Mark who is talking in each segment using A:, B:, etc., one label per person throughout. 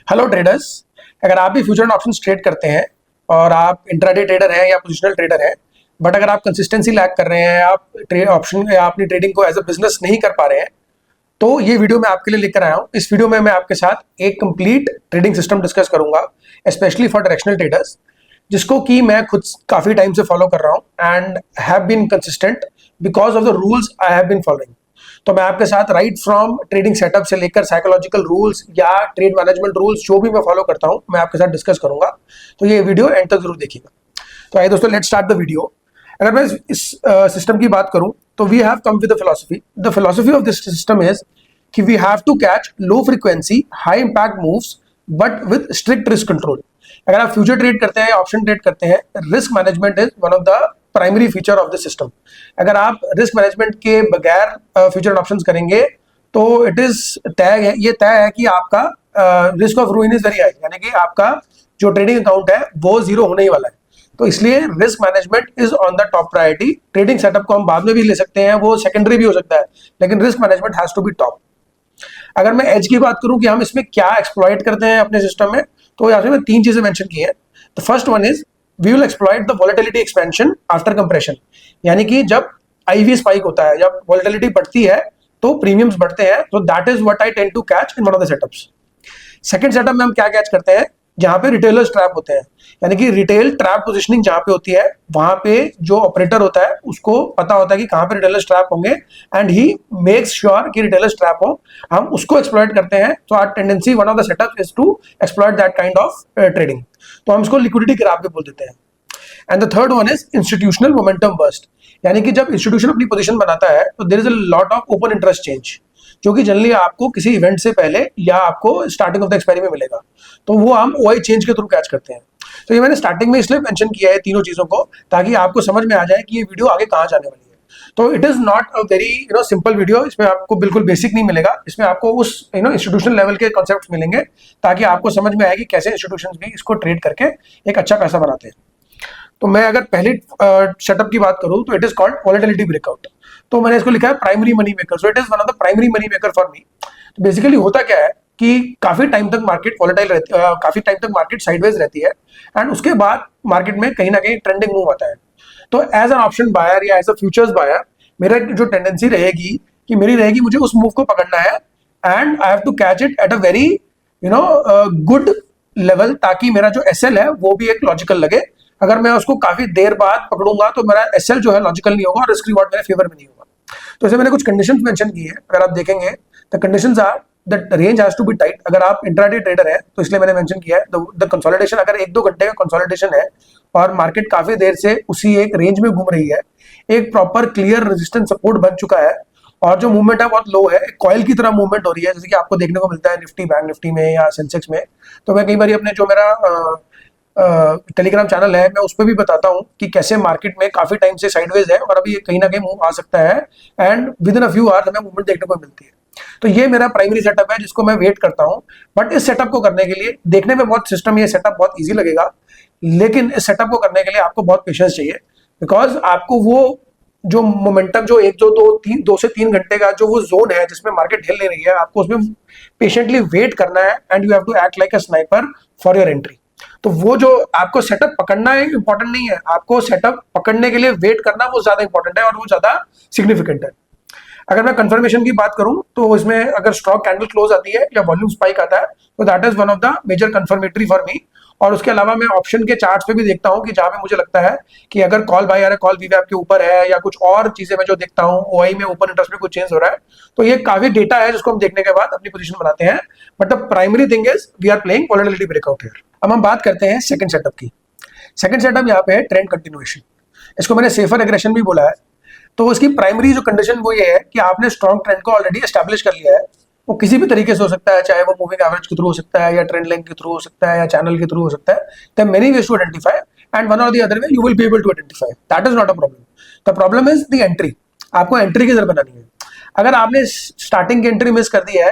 A: Hello traders. अगर आप भी फ्यूचर एंड ऑप्शंस ट्रेड करते हैं और आप इंट्राडे ट्रेडर हैं या पोजिशनल ट्रेडर हैं, बट अगर आप कंसिस्टेंसी लैक कर रहे हैं, आप ट्रेड ऑप्शन या अपनी ट्रेडिंग को एज अ बिजनेस नहीं कर पा रहे हैं, तो ये वीडियो मैं आपके लिए लेकर आया हूँ। इस वीडियो में मैं आपके साथ एक कंप्लीट ट्रेडिंग सिस्टम डिस्कस करूंगा, स्पेशली फॉर डायरेक्शनल ट्रेडर्स, जिसको कि मैं खुद काफी टाइम से फॉलो कर रहा हूँ and have been consistent because of the rules I have been following. तो मैं आपके साथ राइट फ्रॉम ट्रेडिंग सेटअप से लेकर साइकोलॉजिकल रूल्स या ट्रेड मैनेजमेंट रूल्स जो भी मैं फॉलो करता हूं, मैं आपके साथ डिस्कस करूंगा। तो ये वीडियो एंड तक जरूर देखिएगा। तो आइए दोस्तों, लेट्स स्टार्ट द वीडियो। अगर मैं इस सिस्टम की बात करूं तो we have come with the philosophy. The philosophy of this system is कि we have to catch low frequency high impact moves but with strict risk control. अगर आप फ्यूचर ट्रेड करते हैं, ऑप्शन ट्रेड करते हैं, risk management is one of the primary feature of the system. अगर आप risk management के बगैर फ्यूचर ऑप्शंस करेंगे तो इट इज ये तय है कि आपका risk of रूइन is very high, यानी कि आपका जो ट्रेडिंग अकाउंट है वो जीरो होने ही वाला है। तो इसलिए risk management is on the top priority. Trading setup को हम बाद में भी ले सकते हैं, वो सेकेंडरी भी हो सकता है, लेकिन risk management has to be top. अगर मैं एज की बात करूं कि हम इसमें क्या एक्सप्लॉइट करते हैं अपने सिस्टम में, तो यहाँ पे मैं 3 चीजें मेंशन की हैं। The first one is we will exploit the volatility expansion after compression, यानी कि जब आईवी स्पाइक होता है, जब वॉलेटिलिटी बढ़ती है तो प्रीमियम्स बढ़ते हैं। तो that is what I tend to catch in one of the setups. Second setup में हम क्या कैच करते हैं, जहां पे रिटेलर्स ट्रैप होते हैं, यानी कि रिटेल ट्रैप पोजीशनिंग जहां पे होती है, वहां पे जो ऑपरेटर होता है उसको पता होता है कि कहां पे रिटेलर्स ट्रैप होंगे एंड ही मेक्स श्योर कि रिटेलर्स ट्रैप हो, हम उसको एक्सप्लॉइट करते हैं। तो our tendency, one of the setup is to exploit that kind of trading. तो हम इसको लिक्विडिटी ग्राफ भी बोल देते हैं। And the third one is institutional momentum burst, यानी कि जब इंस्टीट्यूशन अपनी पोजीशन बनाता है तो there is a lot of open interest change, जो कि जनरली आपको किसी इवेंट से पहले या आपको स्टार्टिंग ऑफ द एक्सपायरी में मिलेगा। तो वो हम ओआई चेंज के थ्रू कैच करते हैं। तो ये मैंने स्टार्टिंग में इसलिए मेंशन किया है तीनों चीजों को, ताकि आपको समझ में आ जाए कि ये वीडियो आगे कहाँ जाने वाली है। तो it is not a very simple video. इसमें आपको बिल्कुल बेसिक नहीं मिलेगा, इसमें आपको उस इंस्टीट्यूशन लेवल के कॉन्सेप्ट मिलेंगे, ताकि आपको समझ में आए कि कैसे इंस्टीट्यूशन भी इसको ट्रेड करके एक अच्छा पैसा बनाते हैं। तो मैं अगर पहले सेटअप की बात करूं तो it is called volatility breakout. तो मैंने इसको लिखा है primary money maker. So it is one of the primary money maker for me. तो बेसिकली होता क्या है कि काफी टाइम तक मार्केट वॉलेटाइल रहती है, काफी टाइम तक मार्केट साइडवेज रहती है एंड उसके बाद मार्केट में कहीं ना कहीं ट्रेंडिंग मूव आता है। तो एज एन ऑप्शन बायर या एज अ फ्यूचर्स बायर, मेरा जो टेंडेंसी रहेगी कि मेरी रहेगी मुझे उस मूव को पकड़ना है and I have to catch it at a very good level, ताकि मेरा जो एसएल है वो भी एक लॉजिकल लगे। अगर मैं उसको काफी देर बाद पकड़ूंगा तो मेरा एसएल जो है लॉजिकल नहीं होगा और रिस्क रिवॉर्ड मेरे फेवर में नहीं होगा। तो इसे मैंने कुछ कंडीशंस मेंशन की है, अगर आप देखेंगे the conditions are that range has to be tight. अगर आप इंट्राडे ट्रेडर है तो इसलिए मैंने मेंशन किया है द कंसोलिडेशन, अगर 1-2 घंटे का कंसोलिडेशन है और मार्केट काफी देर से उसी एक रेंज में घूम रही है, एक प्रॉपर क्लियर रेजिस्टेंस सपोर्ट बन चुका है और जो मूवमेंट है बहुत लो है, कॉइल की तरह मूवमेंट हो रही है, जैसे कि आपको देखने को मिलता है निफ्टी, बैंक निफ्टी में या सेंसेक्स में। तो मैं कई बार अपने जो मेरा टेलीग्राम चैनल है, मैं उस पर भी बताता हूँ कि कैसे मार्केट में काफी टाइम से साइडवेज है और अभी कहीं ना कहीं मूव आ सकता है and with in a few hours हमें मूवमेंट देखने को मिलती है। तो ये मेरा प्राइमरी सेटअप है जिसको मैं वेट करता हूँ। बट इस सेटअप को करने के लिए, देखने में बहुत सिस्टम, ये सेटअप बहुत ईजी लगेगा, लेकिन इस सेटअप को करने के लिए आपको बहुत पेशेंस चाहिए। बिकॉज आपको वो जो मोमेंटम, जो 2 से 3 घंटे का जो वो जोन है जिसमें मार्केट हिल नहीं रही है, आपको उसमें पेशेंटली वेट करना है and you have to act like a sniper for your entry. तो वो जो आपको सेटअप पकड़ना है इंपॉर्टेंट नहीं है, आपको सेटअप पकड़ने के लिए वेट करना वो ज्यादा इंपॉर्टेंट है और वो ज्यादा सिग्निफिकेंट है। अगर मैं कंफर्मेशन की बात करूं तो इसमें अगर स्टॉक कैंडल क्लोज आती है या वॉल्यूम स्पाइक आता है तो that is one of the major confirmatory for me. और उसके अलावा मैं ऑप्शन के चार्ट्स पे भी देखता हूं कि जहां पे मुझे लगता है कि अगर कॉल बाय या कॉल वीवैप के ऊपर है या कुछ और चीजें मैं जो देखता हूं, ओआई में ओपन इंटरेस्ट में कुछ चेंज हो रहा है, तो ये काफी डेटा है जिसको हम देखने के बाद अपनी पोजीशन बनाते हैं। But the primary thing is we are playing volatility breakout here. अब हम बात करते हैं सेकंड सेटअप की। सेकंड सेटअप यहाँ पे है ट्रेंड कंटिन्यूएशन। इसको मैंने सेफर एग्रेशन भी बोला है। तो इसकी प्राइमरी जो कंडीशन वो ये है कि आपने स्ट्रॉन्ग ट्रेंड को ऑलरेडी एस्टैब्लिश कर लिया है। वो किसी भी तरीके से हो सकता है, चाहे वो मूविंग एवरेज के थ्रू हो सकता है या ट्रेंड लाइन के थ्रू हो सकता है या चैनल के थ्रू हो सकता है। There are many ways to identify and one और the other way you will be able to identify. That is not a problem. The problem is the entry. आपको एंट्री किधर बनानी है। अगर आपने स्टार्टिंग की एंट्री मिस कर दी है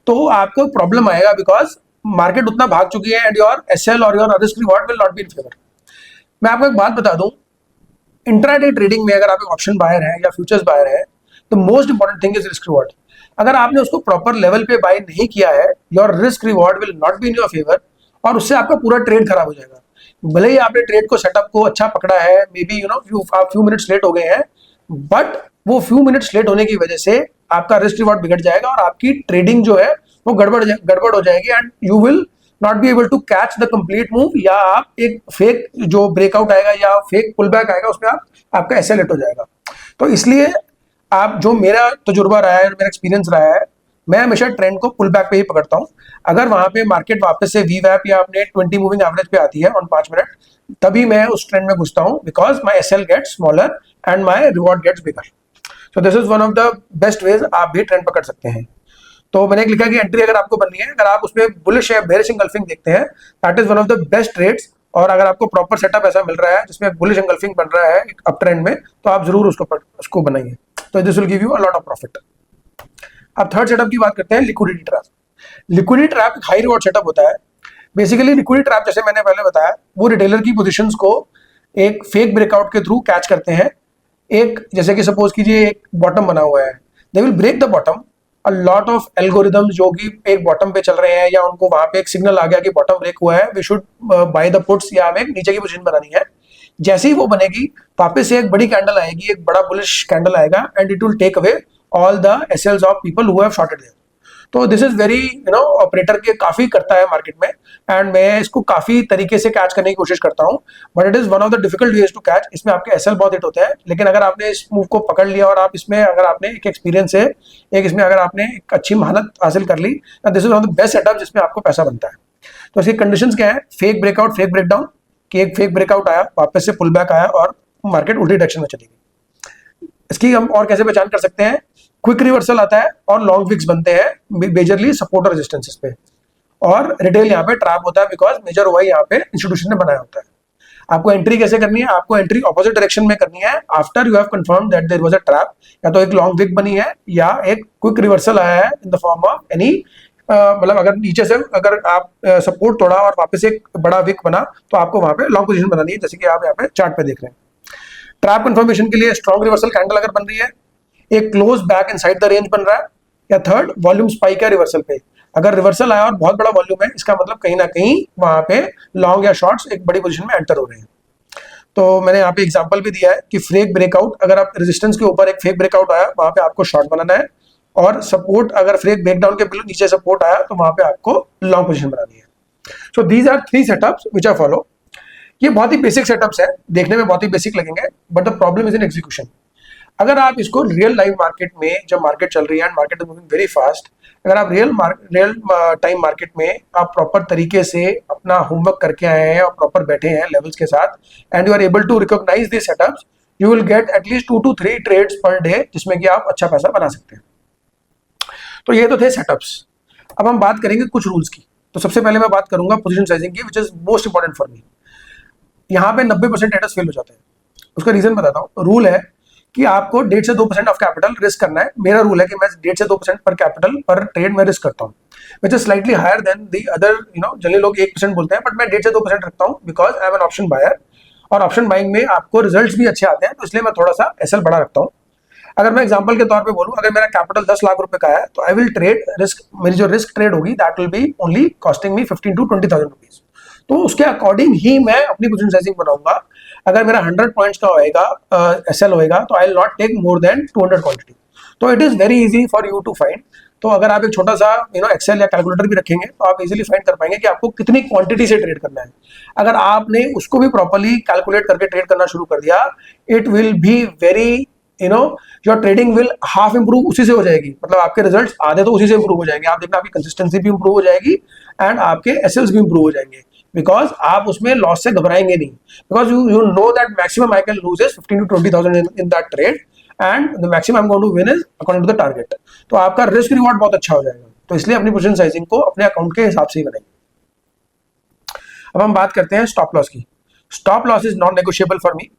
A: तो आपको प्रॉब्लम आएगा, बिकॉज मार्केट उतना भाग चुकी है एंड योर एसएल और your risk reward will not be in favour. मैं आपको एक बात बता दूं, इंट्राडे ट्रेडिंग में अगर आप एक ऑप्शन बायर है या फ्यूचर्स बायर है, the most important thing is risk reward. अगर आपने उसको प्रॉपर लेवल पे बाय नहीं किया है, your risk reward will not be in your favour, और उससे आपका पूरा ट्रेड खराब हो जाएगा। भले ही आपने ट्रेड को सेटअप को अच्छा पकड़ा है, मे बी आप फ्यू मिनट्स लेट हो गए हैं, बट वो फ्यू मिनट्स लेट होने की वजह से आपका रिस्क रिवॉर्ड बिगड़ जाएगा और आपकी ट्रेडिंग जो है वो गड़बड़ हो जाएगी, and you will not be able to catch the complete move, या आप एक फेक जो ब्रेकआउट आएगा या फेक पुल बैक आएगा उसमें आपका एसएल हिट हो जाएगा। तो इसलिए आप, जो मेरा तजुर्बा रहा है, मेरा एक्सपीरियंस रहा है, मैं हमेशा ट्रेंड को पुल बैक पे ही पकड़ता हूँ। अगर वहां पे मार्केट वापस से वी वैप या अपने 20 मूविंग एवरेज पे आती है ऑन 5 मिनट, तभी मैं उस ट्रेंड में घुसता हूँ, because my SL gets smaller and my reward gets bigger. So this is one of the best ways आप भी ट्रेंड पकड़ सकते हैं। तो मैंने एक लिखा कि एंट्री अगर आपको बननी है, अगर आप उसमें बुलिश या बेरिश एंगल्फिंग देखते हैं, that is one of the best trades. और अगर आपको प्रॉपर सेटअप ऐसा मिल रहा है जिसमें बुलिश एंगल्फिंग बन रहा है एक अप ट्रेंड में, तो आप जरूर उसको बनाइए। तो this will give you a lot of profit. अब थर्ड सेटअप की बात करते हैं, लिक्विडिटी ट्रैप। लिक्विडिटी ट्रैप एक हाई रिवॉर्ड सेटअप होता है। बेसिकली लिक्विडिटी ट्रैप, जैसे मैंने पहले बताया, वो रिटेलर की पोजीशंस को एक फेक ब्रेकआउट के थ्रू कैच करते हैं। एक, जैसे कि सपोज कीजिए एक बॉटम बना हुआ है, they will break the bottom. A lot of algorithms जो कि एक बॉटम पे चल रहे हैं, या उनको वहां पे एक सिग्नल आ गया कि बॉटम ब्रेक हुआ है, we should buy the puts, या हमें नीचे की पोजीशन बनानी है। जैसे ही वो बनेगी, वापस से एक बड़ी कैंडल आएगी, एक बड़ा बुलिश कैंडल आएगा, and it will take away all the SLs of people who have shorted there. तो दिस इज वेरी ऑपरेटर के काफी करता है मार्केट में, एंड मैं इसको काफी तरीके से कैच करने की कोशिश करता हूँ, but it is one of the difficult ways to catch. इसमें आपके एसएल बहुत हिट होते हैं, लेकिन अगर आपने इस मूव को पकड़ लिया और आप इसमें, अगर आपने एक एक्सपीरियंस है, एक इसमें अगर आपने एक अच्छी महारत हासिल कर ली, this is one of the best setup जिसमें आपको पैसा बनता है। तो इसकी कंडीशंस क्या है? फेक ब्रेकआउट, फेक ब्रेकडाउन, कि एक फेक ब्रेकआउट आया, वापस से पुल बैक आया और मार्केट उल्टी डायरेक्शन में चली गई। इसकी हम और कैसे पहचान कर सकते हैं? क्विक रिवर्सल आता है और लॉन्ग विक्स बनते हैं मेजरली सपोर्ट और रेजिस्टेंसेस पे, और रिटेल यहाँ पे ट्रैप होता है, बिकॉज मेजर हुआ यहाँ पे इंस्टीट्यूशन ने बनाया होता है। आपको एंट्री कैसे करनी है? आपको एंट्री ऑपोजिट डायरेक्शन में करनी है, after you have confirm that there was a trap. या तो एक लॉन्ग विक बनी है, या एक क्विक रिवर्सल आया है in the form of any, मतलब अगर नीचे से अगर आप सपोर्ट तोड़ा और वापस एक बड़ा विक बना, तो आपको वहां पे लॉन्ग पोजीशन बनानी है, जैसे कि आप यहाँ पे चार्ट पे देख रहे हैं। ट्रैप कंफर्मेशन के लिए स्ट्रॉन्ग रिवर्सल कैंडल अगर बन रही है, एक close back inside the range बन रहा है, या थर्ड वॉल्यूम स्पाइक है रिवर्सल पे। अगर रिवर्सल आया और बहुत बड़ा वॉल्यूम है, इसका मतलब कहीं ना कहीं वहां पे लॉन्ग या शॉर्ट्स एक बड़ी पोजीशन में एंटर हो रहे हैं। तो मैंने यहाँ पे एग्जांपल भी दिया है कि फेक ब्रेकआउट, अगर आप रेजिस्टेंस के ऊपर एक फेक ब्रेकआउट आया, वहां पे आपको शॉर्ट बनाना है, और सपोर्ट अगर फेक ब्रेकडाउन के बिल्कुल नीचे सपोर्ट आया, तो वहां पे आपको लॉन्ग पोजीशन बनानी है। So these are 3 setups which I follow. ये बहुत ही बेसिक सेटअप्स है, देखने में बहुत ही बेसिक लगेंगे, but the problem is in execution. अगर आप इसको रियल लाइव मार्केट में, जब मार्केट चल रही है and market is moving very fast, अगर आप रियल टाइम मार्केट में आप प्रॉपर तरीके से अपना होमवर्क करके आए हैं और प्रॉपर बैठे हैं लेवल्स के साथ, and you are able to recognise this setups, you will get at least 2 to 3 trades per day, जिसमें कि आप अच्छा पैसा बना सकते हैं। तो ये तो थे सेटअप्स। अब हम बात करेंगे कुछ रूल्स की। तो सबसे पहले मैं बात करूंगा पोजीशन साइजिंग की, which is most important for me. यहाँ पे 90% ट्रेडर्स फेल हो जाते हैं। उसका रीजन बताता हूँ। रूल है कि आपको 1.5 से 2% ऑफ कैपिटल रिस्क करना है। मेरा रूल है कि मैं 1.5 से 2% पर कैपिटल पर ट्रेड में रिस्क करता हूँ, which is slightly higher than the other, generally लोग 1% बोलते हैं, बट मैं 1.5 से 2% रखता हूँ, because I am an option buyer, और ऑप्शन बाइंग में आपको रिजल्ट्स भी अच्छे आते हैं, तो इसलिए मैं थोड़ा सा एसएल बड़ा रखता हूँ। अगर मैं एग्जांपल के तौर पे बोलूं, अगर मेरा कैपिटल 10 लाख रुपए का है, तो आई विल ट्रेड रिस्क, मेरी जो रिस्क ट्रेड होगी that will be only costing me 15 to 20,000 rupees. तो उसके अकॉर्डिंग ही मैं अपनी पोजीशन साइजिंग बनाऊंगा। अगर मेरा 100 पॉइंट्स का होएगा एसएल होएगा, तो I will not take more than 200 quantity. तो it is very easy for you to find. तो अगर आप एक छोटा सा एक्सेल या कैलकुलेटर भी रखेंगे, तो आप इजीली फाइंड कर पाएंगे कि आपको कितनी क्वांटिटी से ट्रेड करना है। अगर आपने उसको भी प्रॉपर्ली कैलकुलेट करके ट्रेड करना शुरू कर दिया, it will be very, your trading will half improve उसी से हो जाएगी। मतलब आपके रिजल्ट्स आधे तो उसी से इंप्रूव हो जाएंगे। आप देखना, आपकी कंसिस्टेंसी भी इंप्रूव हो जाएगी एंड आपके एसएल्स भी इंप्रूव हो जाएंगे, बिकॉज आप उसमें लॉस से घबराएंगे नहीं, because you know that maximum I can lose is 15 to 20,000 in that trade, and the maximum I am going to win is according to the target. तो आपका रिस्क रिवॉर्ड बहुत अच्छा हो जाएगा। तो इसलिए अपनी पोजीशन साइजिंग को अपने अकाउंट के हिसाब से ही बनाएंगे। अब हम बात करते हैं स्टॉप लॉस की। Stop loss is non negotiable for me.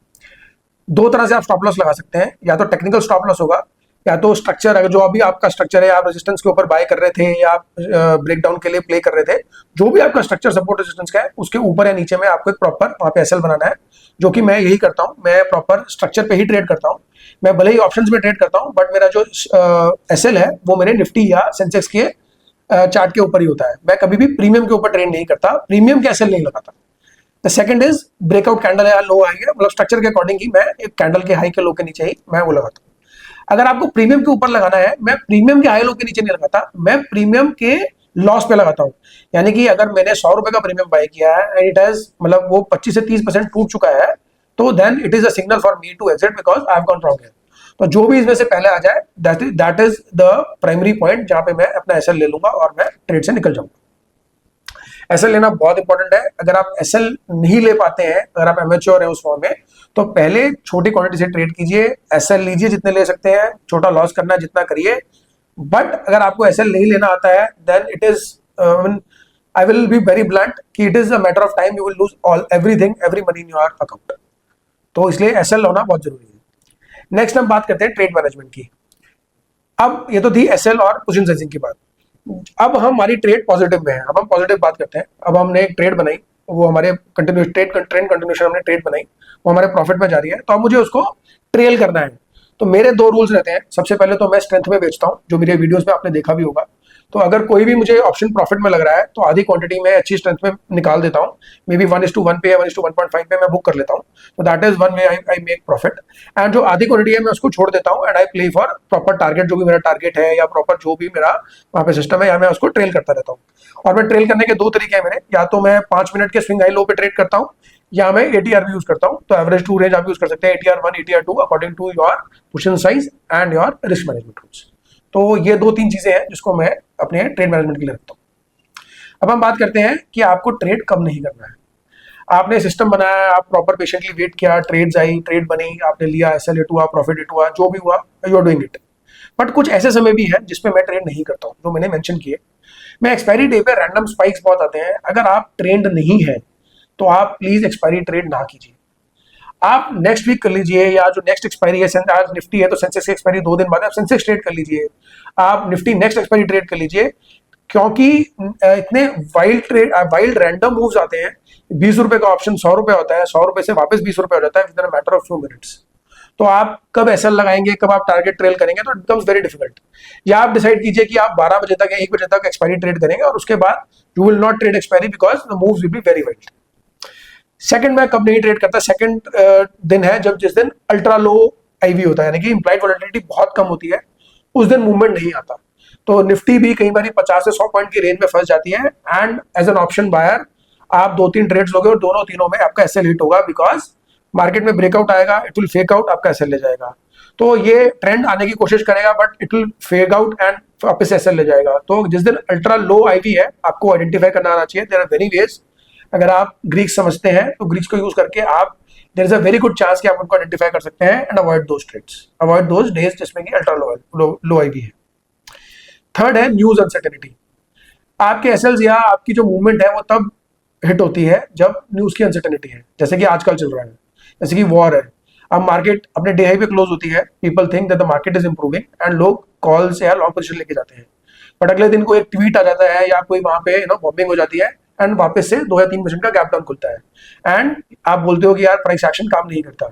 A: 2 तरह से आप स्टॉप लॉस लगा सकते हैं, या तो टेक्निकल स्टॉप लॉस होगा, या तो स्ट्रक्चर, अगर जो अभी आपका स्ट्रक्चर है, आप रेजिस्टेंस के ऊपर बाय कर रहे थे या आप ब्रेकडाउन के लिए प्ले कर रहे थे, जो भी आपका स्ट्रक्चर सपोर्ट रेजिस्टेंस का है उसके ऊपर या नीचे में आपको एक प्रॉपर वहां पे एसएल बनाना है, जो कि मैं यही करता हूं। मैं प्रॉपर स्ट्रक्चर पे ही ट्रेड करता हूं। मैं भले ही ऑप्शंस में ट्रेड करता हूं, बट मेरा जो एसएल है वो मेरे निफ्टी या सेंसेक्स के चार्ट के ऊपर ही होता है। मैं कभी भी प्रीमियम के ऊपर ट्रेड नहीं करता, प्रीमियम के एसएल नहीं लगाता। The second is breakout candle है, लो हाई है, मतलब स्ट्रक्चर के अकॉर्डिंग ही मैं एक कैंडल के हाई के लो के नीचे ही मैं वो लगाता हूँ। अगर आपको प्रीमियम के ऊपर लगाना है, मैं प्रीमियम के हाई लो के नीचे नहीं लगाता, मैं प्रीमियम के लॉस पे लगाता हूं। यानी कि अगर मैंने 100 रुपए का प्रीमियम बाय किया है एंड इट हैज, मतलब वो 25 से 30% टूट चुका है, तो then it is a signal for me to exit because I have gone wrong here. तो जो भी इसमें से पहले आ जाए, that is the primary point जहां पे मैं अपना एसएल ले लूंगा और मैं ट्रेड से निकल जाऊंगा। एसएल लेना बहुत इंपॉर्टेंट है। अगर आप एसएल नहीं ले पाते हैं, अगर आप एमेच्योर हैं उस फॉर्म में, तो पहले छोटी क्वांटिटी से ट्रेड कीजिए, एसएल लीजिए जितने ले सकते हैं, छोटा लॉस करना जितना करिए। बट अगर आपको एसएल नहीं लेना आता है, then it is, I will be very blunt कि it is a matter of time, you will lose all everything, every money in your account. तो इसलिए एसएल होना बहुत जरूरी है। नेक्स्ट हम बात करते हैं ट्रेड मैनेजमेंट की। अब ये तो थी एसएल और पोजीशन साइजिंग की बात। अब हमारी ट्रेड पॉजिटिव में है, अब हम पॉजिटिव बात करते हैं। अब हमने एक ट्रेड बनाई, वो हमारे कंटिन्यूस ट्रेंड कंटिन्यूशन हमने ट्रेड बनाई, वो हमारे प्रॉफिट में जा रही है, तो अब मुझे उसको ट्रेल करना है। तो मेरे दो रूल्स रहते हैं। सबसे पहले तो मैं स्ट्रेंथ में बेचता हूँ, जो मेरे वीडियोस में आपने देखा भी होगा। तो अगर कोई भी मुझे ऑप्शन प्रॉफिट में लग रहा है, तो आधी क्वांटिटी में अच्छी स्ट्रेंथ में निकाल देता हूँ। मे बी 1:1 पे या 1:1.5 पे मैं बुक कर लेता हूँ। तो that is one way I make profit. And जो आधी क्वांटिटी है मैं उसको छोड़ देता हूँ and I play for proper target, जो भी मेरा टारगेट है या प्रॉपर जो भी मेरा वहाँ पे सिस्टम है, या मैं उसको ट्रेल करता रहता हूँ। और मैं ट्रेल करने के दो तरीके हैं मेरे, या तो मैं 5 मिनट के स्विंग हाई लो पे ट्रेड करता हूँ, या मैं एटीआर भी यूज करता हूँ। तो एवरेज टू रेंज आप यूज कर सकते हैं, ATR 1, ATR 2, according to your position size and your risk management rules. तो ये दो तीन चीजें हैं जिसको मैं अपने ट्रेड मैनेजमेंट के लिए रखता हूँ। अब हम बात करते हैं कि आपको ट्रेड कब नहीं करना है। आपने सिस्टम बनाया, आप प्रॉपर पेशेंटली वेट किया, ट्रेड्स आई, ट्रेड बनी, आपने लिया, एसएल हिट हुआ, प्रॉफिट हिट हुआ, जो भी हुआ, you are doing it. But कुछ ऐसे समय भी है जिसमें मैं ट्रेड नहीं करता हूँ, जो मैंने मेंशन किए। मैं एक्सपायरी डे पे रैंडम स्पाइक्स बहुत आते हैं, अगर आप ट्रेंड नहीं है तो आप प्लीज एक्सपायरी ट्रेड ना कीजिए। आप नेक्स्ट वीक कर लीजिए, या जो नेक्स्ट एक्सपायरी है, आज निफ्टी है तो सेंसेक्स की एक्सपायरी 2 दिन बाद, आप सेंसेक्स ट्रेड कर लीजिए, आप निफ्टी नेक्स्ट एक्सपायरी ट्रेड कर लीजिए। क्योंकि इतने वाइल्ड रैंडम मूव्स आते हैं। 20 रुपए का ऑप्शन 100 रुपए होता है, 100 रुपए से वापस 20 रुपए हो जाता है with in matter of few minutes. तो आप कब एसएल लगाएंगे, कब आप टारगेट ट्रेल करेंगे, तो इट बिकम्स वेरी डिफिकल्ट। या आप डिसाइड कीजिए कि आप 12 बजे तक या 1 बजे तक एक्सपायरी ट्रेड करेंगे, और उसके बाद you will not trade expiry because the moves will be very wild. Second, मैं कब नहीं ट्रेड करता, सेकंड दिन है जब जिस दिन अल्ट्रा लो आईवी होता है, यानी कि इंप्लाइड वोलेटिलिटी बहुत कम होती है, उस दिन मूवमेंट नहीं आता। तो निफ्टी भी कई बार 50 से 100 पॉइंट की रेंज में फंस जाती है, and as an option buyer आप 2-3 ट्रेड्स लोगे और दोनों तीनों में आपका एसएल हिट होगा, बिकॉज मार्केट में ब्रेकआउट आएगा, इट विल फेक आउट, आपका एसएल ले जाएगा। तो ये ट्रेंड आने की कोशिश करेगा, but it will fake out and वापस एसएल ले जाएगा। तो जिस दिन अल्ट्रा लो आईवी है, आपको आइडेंटिफाई करना आना चाहिए। There are very ways. अगर आप ग्रीक समझते हैं तो ग्रीक्स को यूज करके आप, there is a very good chance कि आप उनको आइडेंटिफाई कर सकते हैं and avoid those trades, avoid those days जिसमें कि अल्ट्रा लो आईवी है। थर्ड है न्यूज अनसर्टेनिटी। आपके एसएल्स या आपकी जो मूवमेंट है वो तब हिट होती है जब न्यूज की अनसर्टेनिटी है, जैसे कि आजकल चल रहा है, जैसे कि वॉर है। अब मार्केट अपने डे हाई पे क्लोज होती है, people think that the market is improving and लोग कॉल से या लॉन्ग पोजीशन लेके जाते हैं। बट अगले दिन कोई एक ट्वीट आ जाता है या कोई वहां पे बॉम्बिंग हो जाती है, एंड वापस से 2 या 3% का गैप डाउन खुलता है, एंड आप बोलते हो कि यार प्राइस एक्शन काम नहीं करता।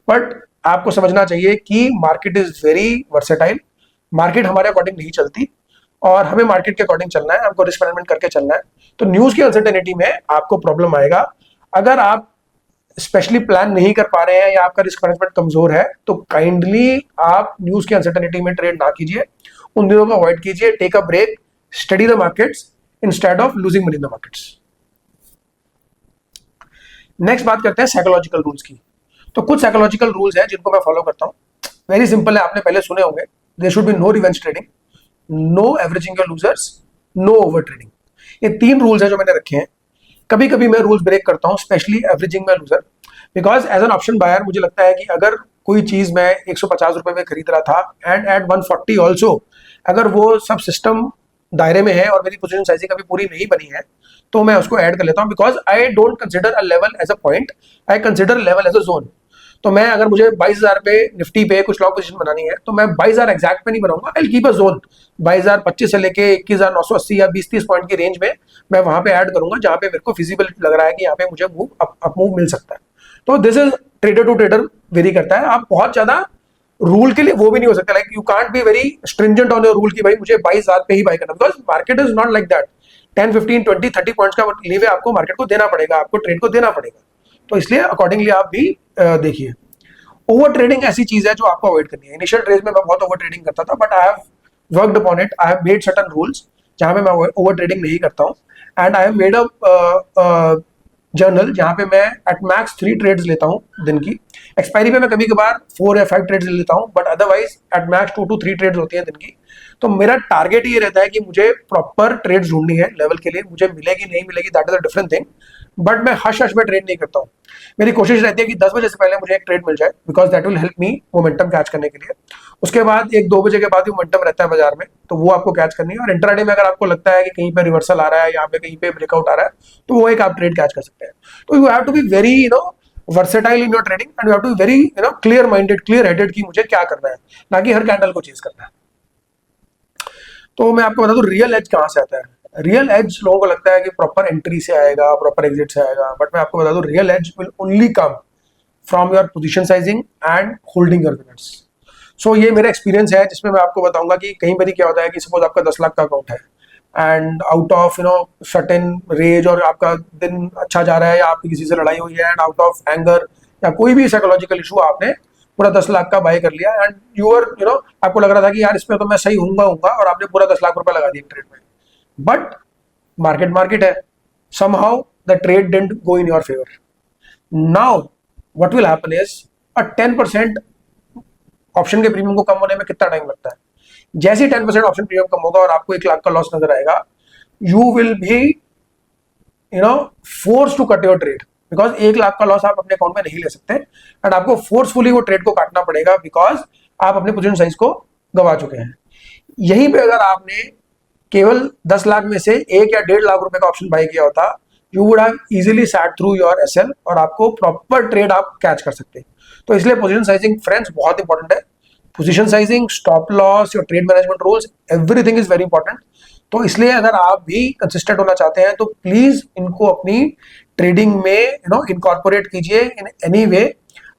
A: बट आपको समझना चाहिए कि market is very versatile, market हमारे अकॉर्डिंग नहीं चलती, और हमें मार्केट के अकॉर्डिंग चलना है, हमको रिस्क मैनेजमेंट करके चलना है। तो न्यूज की अनसर्टेनिटी में आपको प्रॉब्लम आएगा। अगर आप स्पेशली प्लान नहीं कर पा रहे हैं या आपका रिस्क मैनेजमेंट कमजोर है, तो काइंडली आप न्यूज की अनसर्टेनिटी में ट्रेड ना कीजिए, उन दिनों को अवॉइड कीजिए। Take a break, study the markets instead of losing money in the markets. Next बात करते हैं साइकोलॉजिकल रूल्स की। तो कुछ साइकोलॉजिकल रूल्स हैं जिनको मैं फॉलो करता हूँ। वेरी सिंपल है, आपने पहले सुने होंगे। There should be no revenge trading, no averaging your losers, no over trading. ये 3 रूल्स हैं जो मैंने रखे हैं। कभी कभी मैं रूल्स ब्रेक करता हूं, स्पेशली एवरेजिंग में loser, because as an option buyer मुझे लगता है कि अगर कोई चीज मैं 150 रुपए में खरीद रहा था एंड एट 140 ऑल्सो, अगर वो सब सिस्टम दायरे में है और मेरी पोजीशन साइजिंग अभी पूरी नहीं बनी है, तो मैं उसको ऐड कर लेता हूं, because I don't consider a level as a point, I consider level as a zone. तो मैं अगर मुझे 22,000 पे निफ्टी पे कुछ लॉन्ग पोजीशन बनानी है तो मैं 22,000 एग्जैक्ट पे नहीं बनाऊंगा, आई कीप अ जोन 22,025 से लेके 21,980 या 20-30 पॉइंट की रेंज में मैं वहां पे ऐड करूंगा जहां पे मेरे को फिजिबल लग रहा है कि यहाँ पे मुझे मूव अप मूव मिल सकता है। तो this is trader to trader vary करता है। आप बहुत ज्यादा रूल के लिए वो भी नहीं हो सकता, like you can't be very stringent on your rule कि भाई मुझे 22,000 पे ही बाय करना, because market is not like that. 10, 15, 20, 30 points का लीवे आपको मार्केट को देना पड़ेगा, आपको ट्रेड को देना पड़ेगा। तो इसलिए अकॉर्डिंगली आप भी देखिए। ओवर ट्रेडिंग ऐसी चीज है जो आपको अवॉइड करनी है। इनिशियल ट्रेड में मैं बहुत ओवर ट्रेडिंग करता था, but I have worked upon it. I have made certain rules जहां पे मैं ओवर ट्रेडिंग नहीं करता हूँ, and I have made a journal जहां पे मैं एट मैक्स 3 ट्रेड्स लेता हूँ दिन की। एक्सपायरी पे मैं कभी कभार 4 या 5 ट्रेड्स ले लेता हूँ, but otherwise at max 2 to 3 trades होती है दिन की। तो मेरा टारगेट ये रहता है कि मुझे प्रॉपर ट्रेड्स ढूंढनी है लेवल के लिए, मुझे मिलेगी नहीं मिलेगी that is a different thing, but मैं हश हश में ट्रेड नहीं करता हूँ। मेरी कोशिश रहती है कि 10 बजे से पहले मुझे एक ट्रेड मिल जाए, because that will help me momentum catch करने के लिए। उसके बाद 1-2 बजे के बाद ही मोमेंटम रहता है बाजार में, तो वो आपको कैच करनी है। और इंट्राडे में अगर आपको लगता है कि कहीं पे रिवर्सल आ रहा है, यहाँ पे कहीं पे ब्रेकआउट आ रहा है, तो वो एक आप ट्रेड कैच कर सकते हैं। तो you have to be very versatile in your trading, and you have to be very clear minded, clear headed कि मुझे क्या करना है, ना कि हर कैंडल को चेज करना है। तो मैं आपको बता दूं रियल एज कहां से आता है। रियल एज लोगों को लगता है कि प्रॉपर एंट्री से आएगा, प्रॉपर एग्जिट से आएगा, बट मैं आपको बता दूं real edge will only come from your position sizing and holding your winners. So ये मेरा एक्सपीरियंस है जिसमें मैं आपको बताऊंगा कि कहीं बारी क्या होता है कि सपोज आपका 10 लाख का अकाउंट है, and out of certain rays, और आपका दिन अच्छा जा रहा है या आपकी किसी से लड़ाई हुई है, एंड आउट ऑफ एंगर या कोई भी साइकोलॉजिकल इशू आपने पूरा 10 लाख का बाय कर लिया, एंड यूर आपको लग रहा था कि यार इसमें तो मैं सही होऊंगा, और आपने पूरा 10 लाख रुपए लगा दिया ट्रेड में। बट मार्केट है, somehow the trade didn't go in your favour. Now what will happen is a 10% option के प्रीमियम को कम होने में कितना टाइम लगता है। जैसे 10% ऑप्शन प्रीमियम कम होगा और आपको 1 लाख का लॉस नजर आएगा, you will be force to cut your trade, because 1 lakh का लॉस आप अपने अकाउंट में नहीं ले सकते, एंड आपको फोर्सफुली वो ट्रेड को काटना पड़ेगा, बिकॉज आप अपने पोजीशन साइज को गवा चुके हैं। यहीं पे अगर आपने केवल 10 लाख में से 1 या 1.5 लाख रुपए का ऑप्शन बाय किया होता, you would have easily sat through your SL, और आपको प्रॉपर ट्रेड आप कैच कर सकते हैं। तो इसलिए पोजीशन साइजिंग फ्रेंड्स बहुत इंपॉर्टेंट है। Position sizing, stop loss, your trade management rules, everything is very important. तो इसलिए अगर आप भी कंसिस्टेंट होना चाहते हैं तो प्लीज इनको अपनी ट्रेडिंग में इनकॉर्पोरेट कीजिए इन एनी वे।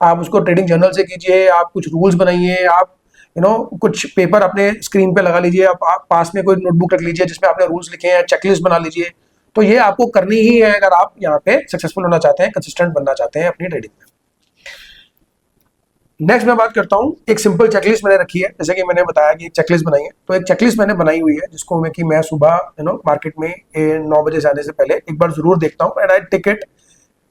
A: आप उसको ट्रेडिंग जर्नल से कीजिए, आप कुछ रूल्स बनाइए, आप कुछ पेपर अपने स्क्रीन पे लगा लीजिए, आप पास में कोई नोटबुक रख लीजिए जिसमें आपने रूल्स लिखे हैं, चेकलिस्ट बना लीजिए। तो ये आपको करनी ही है अगर आप यहाँ पे सक्सेसफुल होना चाहते हैं, कंसिस्टेंट बनना चाहते हैं अपनी ट्रेडिंग में। नेक्स्ट मैं बात करता हूँ, एक सिंपल चेकलिस्ट मैंने रखी है, जैसे कि मैंने बताया कि एक चेकलिस्ट बनाई है। तो एक चेकलिस्ट मैंने बनाई हुई है जिसको मैं सुबह मार्केट में 9 बजे से आने से पहले एक बार जरूर देखता हूँ, एंड आई टेक इट।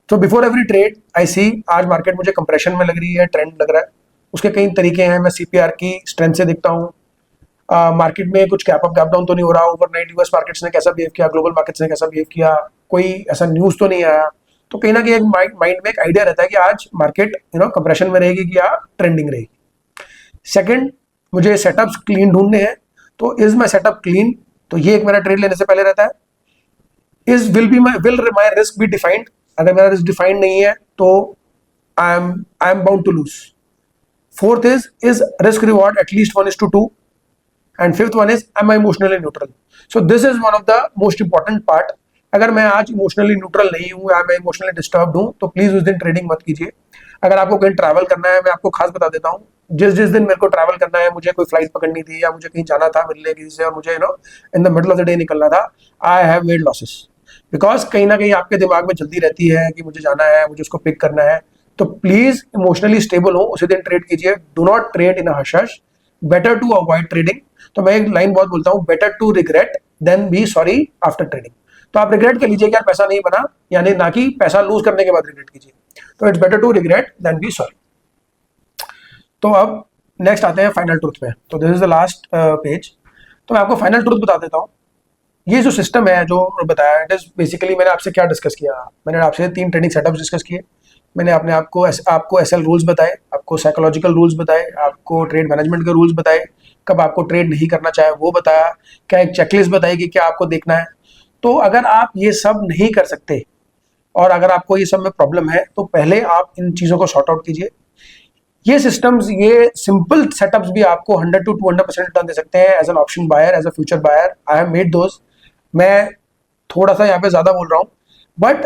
A: तो बिफोर एवरी ट्रेड आई सी आज मार्केट मुझे कंप्रेशन में लग रही है, ट्रेंड लग रहा है, उसके कई तरीके हैं। मैं सीपीआर की स्ट्रेंथ से देखता हूँ, मार्केट में कुछ कैप अप कैप डाउन तो नहीं हो रहा, ओवरनाइट यूएस मार्केट्स ने कैसा बिहेव किया, ग्लोबल मार्केट्स ने कैसा बिहेव किया, कोई ऐसा न्यूज तो नहीं आया। तो कहीं ना कहीं एक माइंड में एक आइडिया रहता है कि आज मार्केट कंप्रेशन में रहेगी कि या ट्रेंडिंग रहेगी। सेकंड, मुझे सेटअप्स क्लीन ढूंढने हैं, तो इज माय सेटअप क्लीन, तो ये एक मेरा ट्रेड लेने से पहले रहता है। Will my risk be defined, अगर मेरा रिस्क डिफाइंड नहीं है तो I am bound to lose. Fourth is risk reward at least 1:2, and fifth one is am I emotionally neutral. So this is one of the most important part. अगर मैं आज emotionally neutral नहीं हूँ या मैं इमोशनली डिस्टर्ब हूँ तो please उस दिन ट्रेडिंग मत कीजिए। अगर आपको कहीं ट्रैवल करना है, मैं आपको खास बता देता हूँ, जिस दिन मेरे को ट्रैवल करना है, मुझे कोई फ्लाइट पकड़नी थी या मुझे कहीं जाना था मिलने किसी से, और मुझे in the middle of the day निकलना था, आई हैव मेड लॉसेस, बिकॉज कहीं ना कहीं आपके दिमाग में जल्दी रहती है कि मुझे जाना है, मुझे उसको पिक करना है। तो प्लीज इमोशनली स्टेबल हो, उसी दिन ट्रेड कीजिए। Do not trade in a rush, better to avoid trading. तो मैं एक लाइन बहुत बोलता हूँ, better to regret than be sorry after trading. तो आप रिग्रेट कर लीजिए कि यार पैसा नहीं बना, यानी ना कि पैसा लूज करने के बाद रिग्रेट कीजिए। तो it's better to regret than be sorry. तो अब नेक्स्ट आते हैं फाइनल ट्रूथ पे। तो this is the last page. तो मैं आपको फाइनल ट्रूथ बता देता हूँ। ये जो सिस्टम है जो बताया, इट इज बेसिकली मैंने आपसे क्या डिस्कस किया, मैंने आपसे 3 ट्रेडिंग सेटअप्स डिस्कस किए। मैंने अपने आपको एसएल रूल्स बताए, आपको साइकोलॉजिकल रूल्स बताए, आपको ट्रेड मैनेजमेंट के रूल्स बताए, कब आपको ट्रेड नहीं करना चाहे वो बताया, क्या एक चेकलिस्ट बताई कि क्या आपको देखना है। तो अगर आप ये सब नहीं कर सकते और अगर आपको ये सब में प्रॉब्लम है, तो पहले आप इन चीज़ों को सॉर्ट आउट कीजिए। ये सिस्टम्स, ये सिंपल सेटअप्स भी आपको 100 to 200% रिटर्न दे सकते हैं as an option buyer, as a future buyer. I have made those. मैं थोड़ा सा यहाँ पे ज़्यादा बोल रहा हूँ, बट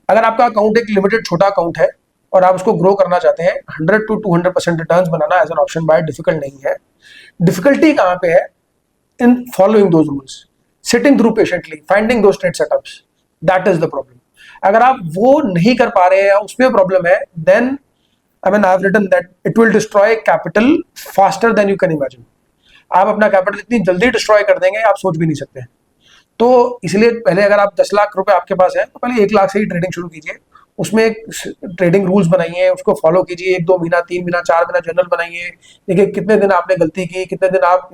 A: अगर आपका अकाउंट एक लिमिटेड छोटा अकाउंट है और आप उसको ग्रो करना चाहते हैं, 100 to 200% रिटर्न्स बनाना as an option buyer difficult नहीं है। डिफिकल्टी कहाँ पे है? In following those rules, sitting through patiently, finding those trade setups, that is the problem. अगर आप वो नहीं कर पा रहे हैं या उसमें प्रॉब्लम है, then I mean, I've written that it will destroy capital faster than you can imagine. आप अपना कैपिटल इतनी जल्दी डिस्ट्रॉय कर देंगे, आप सोच भी नहीं सकते। तो इसलिए पहले अगर आप 10 लाख रुपए आपके पास है, तो पहले 1 लाख से ही ट्रेडिंग शुरू कीजिए। उसमें एक ट्रेडिंग रूल्स बनाइए, उसको फॉलो कीजिए। 1-2 महीना, 3 महीना, 4 महीना जर्नल बनाइए। देखिए कितने दिन आपने गलती की, कितने दिन आप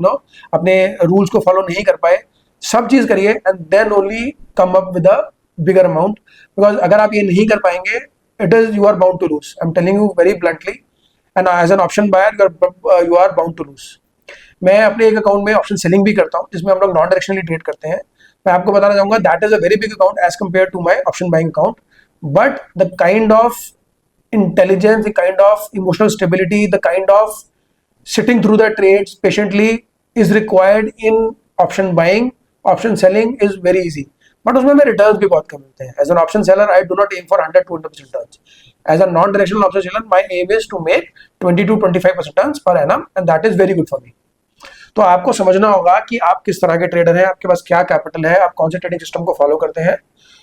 A: अपने रूल्स को फॉलो नहीं कर पाए। सब चीज करिए and then only come up with a bigger amount. Because अगर आप ये नहीं कर पाएंगे, it is you are bound to lose. I'm telling you very bluntly, and as an option buyer you are bound to lose. मैं अपने एक account में ऑप्शन सेलिंग भी करता हूँ, जिसमें हम लोग नॉन डायरेक्शनली ट्रेड करते हैं। मैं आपको बताना चाहूंगा that is a very big account as compare to my option buying account, but the kind of intelligence, the kind of emotional stability, the kind of sitting through the trades patiently is required in option buying. Option selling is very easy, but उसमें हमें returns भी बहुत कम मिलते हैं। As an option seller I do not aim for 100-200% returns. As a non directional option seller my aim is to make 20-25% returns per annum, and that is very good for me. तो आपको समझना होगा कि आप किस तरह के trader हैं, आपके पास क्या कैपिटल है, आप कौन से ट्रेडिंग सिस्टम को फॉलो करते हैं।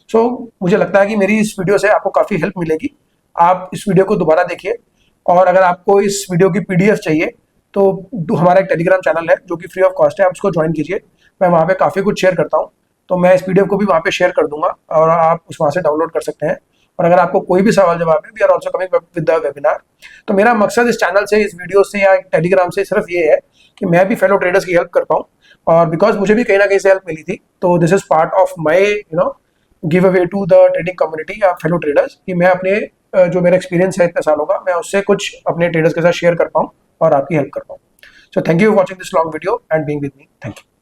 A: सो मुझे लगता है कि मेरी इस वीडियो से आपको काफ़ी हेल्प मिलेगी। आप इस वीडियो को दोबारा देखिए, और अगर आपको इस वीडियो की PDF चाहिए तो हमारा एक टेलीग्राम चैनल है जो कि फ्री ऑफ कॉस्ट है, आप उसको ज्वाइन कीजिए। मैं वहाँ पे काफ़ी कुछ शेयर करता हूँ, तो मैं इस PDF को भी वहाँ पे शेयर कर दूंगा और आप उस वहाँ से डाउनलोड कर सकते हैं। और अगर आपको कोई भी सवाल जवाब है, we are also coming with the webinar. तो मेरा मकसद इस चैनल से, इस वीडियो से या टेलीग्राम से सिर्फ ये है कि मैं भी फेलो ट्रेडर्स की हेल्प कर पाऊँ, और बिकॉज मुझे भी कहीं ना कहीं से हेल्प मिली थी, तो this is part of my give away to the trading community या फेलो ट्रेडर्स, कि मैं अपने जो मेरा एक्सपीरियंस है इतने सालों का, मैं उससे कुछ अपने ट्रेडर्स के साथ शेयर कर पाऊँ और आपकी हेल्प कर पाऊँ। So thank you for watching this long video and being with me. Thank you.